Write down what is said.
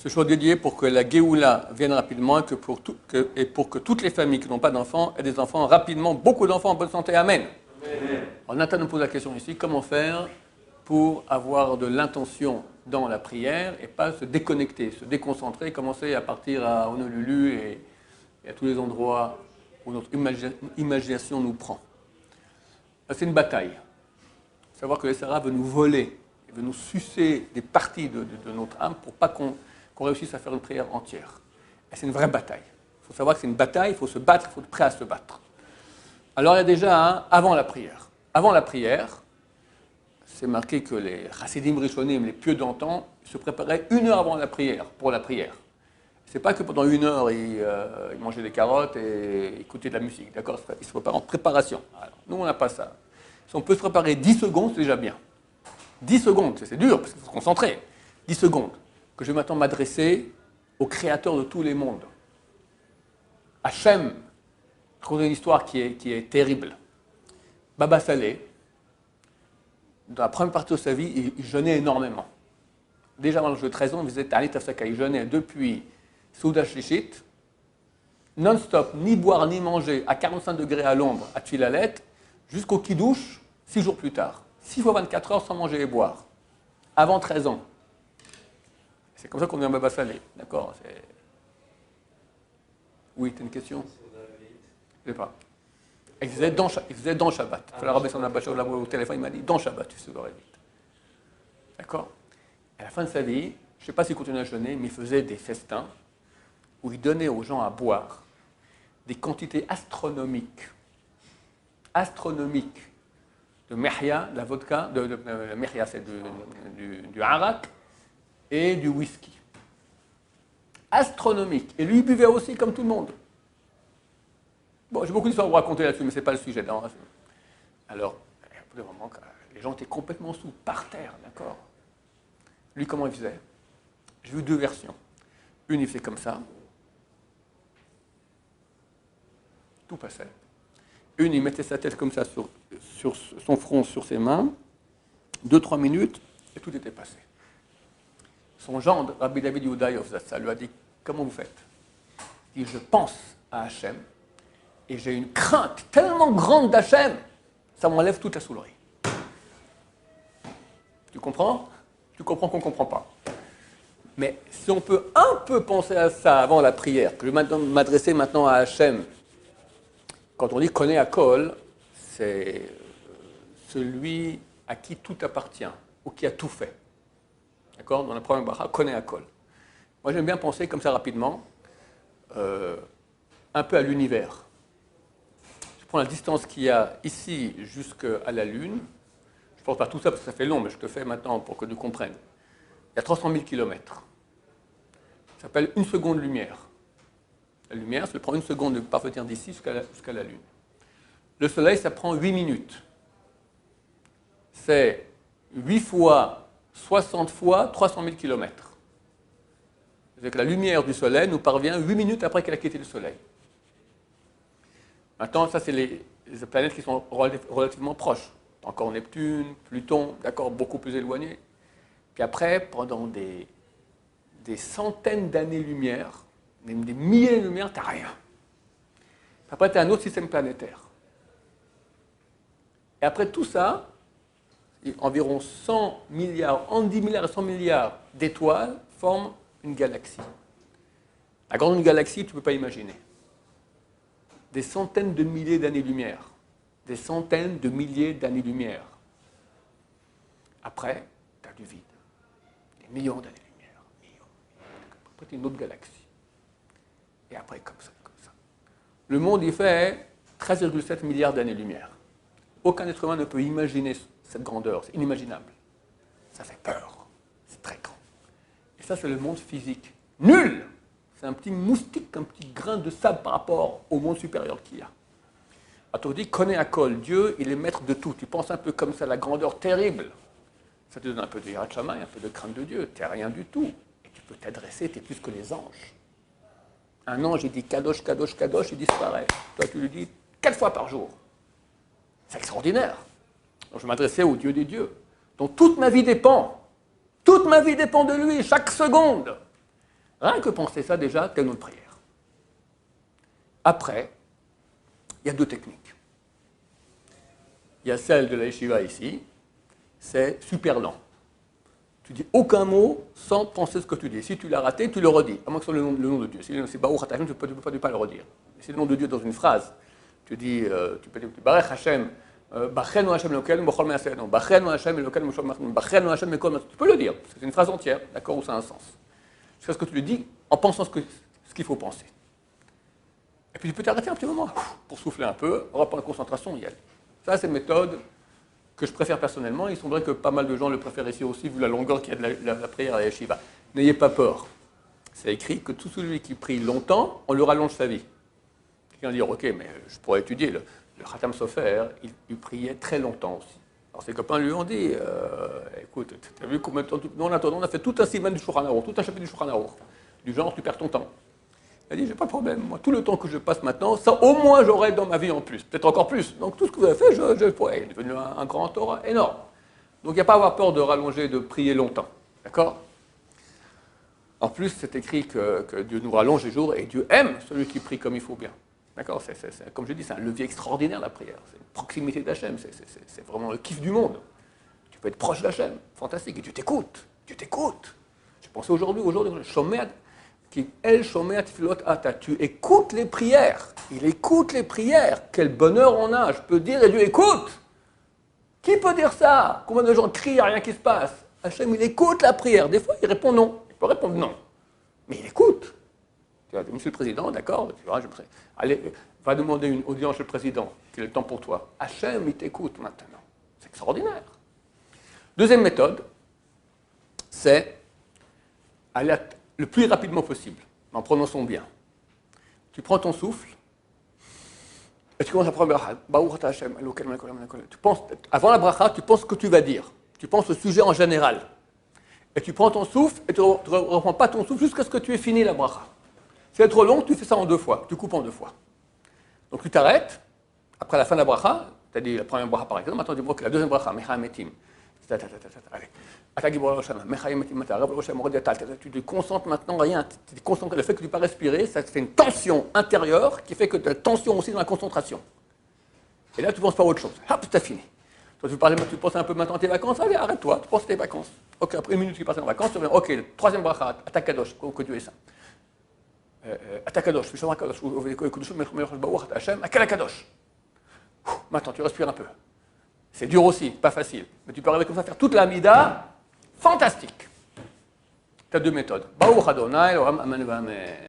Ce jour dédié pour que la Géoula vienne rapidement et pour que toutes les familles qui n'ont pas d'enfants aient des enfants rapidement, beaucoup d'enfants en bonne santé. Amen. Alors Nathan nous pose la question ici, comment faire pour avoir de l'intention dans la prière et pas se déconnecter, se déconcentrer, commencer à partir à Honolulu et à tous les endroits où notre imagination nous prend. C'est une bataille. Savoir que le Sarah veut nous voler, veut nous sucer des parties de notre âme pour pas qu'on réussisse à faire une prière entière. Et c'est une vraie bataille. Il faut savoir que c'est une bataille, il faut se battre, il faut être prêt à se battre. Alors il y a déjà avant la prière. Avant la prière, c'est marqué que les chassidim rishonim, les pieux d'antan, se préparaient 1 heure avant la prière, pour la prière. C'est pas que pendant 1 heure, ils mangeaient des carottes et écoutaient de la musique, d'accord? Ils se préparent en préparation. Alors, nous, on n'a pas ça. Si on peut se préparer 10 secondes, c'est déjà bien. 10 secondes, c'est dur, parce qu'il faut se concentrer. 10 secondes, que je vais maintenant m'adresser au Créateur de tous les mondes. Hachem, je raconte une histoire qui est terrible. Baba Saleh, dans la première partie de sa vie, il jeûnait énormément. Déjà avant l'âge de 13 ans, il faisait Ta'anit Hafsaka. Il jeûnait depuis Souda Shlichit, non-stop, ni boire ni manger, à 45 degrés à l'ombre, à Tfilalet, jusqu'au Kiddush, 6 jours plus tard. 6 fois 24 heures sans manger et boire. Avant 13 ans. C'est comme ça qu'on devient Baba Saleh. D'accord? Oui, tu as une question? Je ne sais pas. Il faisait dans Shabbat. Il fallait rabaisser son abacha au téléphone, il m'a dit dans Shabbat, tu saurais vite. D'accord? À la fin de sa vie, je ne sais pas s'il continuait à jeûner, mais il faisait des festins où il donnait aux gens à boire des quantités astronomiques de mehya, de la vodka, mehya c'est du arak et du whisky. Astronomique. Et lui, il buvait aussi comme tout le monde. Bon, j'ai beaucoup d'histoires à vous raconter là-dessus, mais ce n'est pas le sujet. Non. Alors, les gens étaient complètement sous, par terre, d'accord? Lui, comment il faisait? J'ai vu 2 versions. Une, il faisait comme ça. Tout passait. Une, il mettait sa tête comme ça sur son front, sur ses mains. 2-3 minutes, et tout était passé. Son gendre, Rabbi David Yehuda ça lui a dit, comment vous faites? Il dit, je pense à Hachem, et j'ai une crainte tellement grande d'Hachem, ça m'enlève toute la soulerie. Tu comprends? Tu comprends qu'on ne comprend pas. Mais si on peut un peu penser à ça avant la prière, que je vais m'adresser maintenant à Hachem, quand on dit connaît à Kol, c'est celui à qui tout appartient, ou qui a tout fait. D'accord? Dans la première bracha, connaît à Kol. Moi j'aime bien penser comme ça rapidement, un peu à l'univers. Je prends la distance qu'il y a ici jusqu'à la Lune. Je ne pense pas tout ça parce que ça fait long, mais je te fais maintenant pour que tu comprennes. Il y a 300 000 kilomètres. Ça s'appelle 1 seconde lumière. La lumière, ça prend 1 seconde de parvenir d'ici jusqu'à la Lune. Le Soleil, ça prend 8 minutes. C'est 8 fois, 60 fois 300 000 kilomètres. C'est-à-dire que la lumière du Soleil nous parvient 8 minutes après qu'elle a quitté le Soleil. Maintenant, ça, c'est les planètes qui sont relativement proches. Encore Neptune, Pluton, d'accord, beaucoup plus éloignés. Puis après, pendant des centaines d'années-lumière, même des milliers de lumières, tu n'as rien. Après, tu as un autre système planétaire. Et après tout ça, environ 100 milliards, en 10 milliards et 100 milliards d'étoiles forment une galaxie. La grande galaxie, tu ne peux pas imaginer. Des centaines de milliers d'années-lumière. Des centaines de milliers d'années-lumière. Après, tu as du vide. Des millions d'années-lumière. Après, tu as une autre galaxie. Et après, comme ça, comme ça. Le monde, il fait 13,7 milliards d'années-lumière. Aucun être humain ne peut imaginer cette grandeur. C'est inimaginable. Ça fait peur. C'est très grand. Et ça, c'est le monde physique. Nul! C'est un petit moustique, un petit grain de sable par rapport au monde supérieur qu'il y a. Alors, tu dis, connais à Kol, Dieu, il est maître de tout. Tu penses un peu comme ça, la grandeur terrible. Ça te donne un peu de Yirat Shamayim, un peu de crainte de Dieu. Tu n'es rien du tout. Et tu peux t'adresser, tu es plus que les anges. Un ange, il dit Kadosh, Kadosh, Kadosh, il disparaît. Toi, tu lui dis 4 fois par jour. C'est extraordinaire. Donc, je m'adressais au Dieu des dieux, dont toute ma vie dépend. Toute ma vie dépend de lui, chaque seconde. Rien que penser ça, déjà, t'as une autre prière. Après, il y a deux techniques. Il y a celle de la yeshiva ici, c'est super lent. Tu dis aucun mot sans penser ce que tu dis. Si tu l'as raté, tu le redis, à moins que ce soit le nom de Dieu. Si c'est Baruch Hashem, tu ne peux pas le redire. Si le nom de Dieu dans une phrase, tu dis, tu peux dire Baruch Hashem, Bachenu Hashem Elokeinu B'chol Ma'asenu, Bachenu Hashem Elokeinu B'chol Ma'asenu, Bachenu Hashem B'chol Ma'asenu. Tu peux le dire, c'est une phrase entière, d'accord, où ça a un sens. Jusqu'à ce que tu le dis en pensant ce qu'il faut penser. Et puis tu peux t'arrêter un petit moment pour souffler un peu, reprendre la concentration, y aller. Ça, c'est une méthode que je préfère personnellement. Il semblerait que pas mal de gens le préfèrent ici aussi, vu la longueur qu'il y a de la prière à la yeshiva. N'ayez pas peur. C'est écrit que tout celui qui prie longtemps, on lui rallonge sa vie. Quelqu'un va dire, ok, mais je pourrais étudier. Le Khatam Sofer, il priait très longtemps aussi. Alors ses copains lui ont dit, écoute, tu as vu combien de temps nous en attendant, on a fait tout un siman du Shulchan Aruch, tout un chapitre du Shulchan Aruch. Du genre, tu perds ton temps. Il a dit, j'ai pas de problème, moi, tout le temps que je passe maintenant, ça au moins j'aurai dans ma vie en plus, peut-être encore plus. Donc tout ce que vous avez fait, je pourrais. Il est devenu un grand Torah énorme. Donc il n'y a pas à avoir peur de rallonger, de prier longtemps. D'accord? En plus, c'est écrit que Dieu nous rallonge les jours et Dieu aime celui qui prie comme il faut bien. D'accord? Comme je dis, c'est un levier extraordinaire la prière. C'est une proximité d'Hachem, c'est vraiment le kiff du monde. Tu peux être proche d'Hachem, fantastique, et Dieu t'écoute. Dieu t'écoute. J'ai pensé aujourd'hui, Shomer, El Shomer Tfilot Ata, tu écoutes les prières. Il écoute les prières. Quel bonheur on a, je peux dire, et Dieu écoute. Qui peut dire ça? Combien de gens crient, rien qui se passe? Hachem, il écoute la prière. Des fois, il répond non. Il peut répondre non. Mais il écoute. Tu vois, Monsieur le Président, d'accord, tu vois, allez, va demander une audience chez le Président. Quel est le temps pour toi? Hachem, il t'écoute maintenant. C'est extraordinaire. Deuxième méthode, c'est aller le plus rapidement possible, en prononçant bien. Tu prends ton souffle et tu commences à prendre tu penses, avant la bracha, tu penses ce que tu vas dire. Tu penses au sujet en général. Et tu prends ton souffle et tu ne reprends pas ton souffle jusqu'à ce que tu aies fini la bracha. Si c'est trop long, tu fais ça en 2 fois. Tu coupes en 2 fois. Donc tu t'arrêtes, après la fin de la bracha, tu as dit la première bracha par exemple, maintenant dis-moi que la deuxième bracha, Mecha Metim. Allez. Tu te concentres maintenant, rien. Tu te concentres, le fait que tu ne peux pas respirer, ça te fait une tension intérieure qui fait que tu as tension aussi dans la concentration. Et là, tu ne penses pas à autre chose. Hop, tu as fini. Toi, tu penses un peu maintenant à tes vacances, allez, arrête-toi, tu penses à tes vacances. Ok, après 1 minute, tu passes en vacances, tu reviens, ok, troisième bracha, Atakadosh, que Dieu est saint. Atakadosh, Atakadosh. Maintenant, tu respires un peu. C'est dur aussi, pas facile. Mais tu peux arriver comme ça à faire toute la mida, fantastique. Tu as 2 méthodes. Baruch Adonai, Olam Amen V'Amen.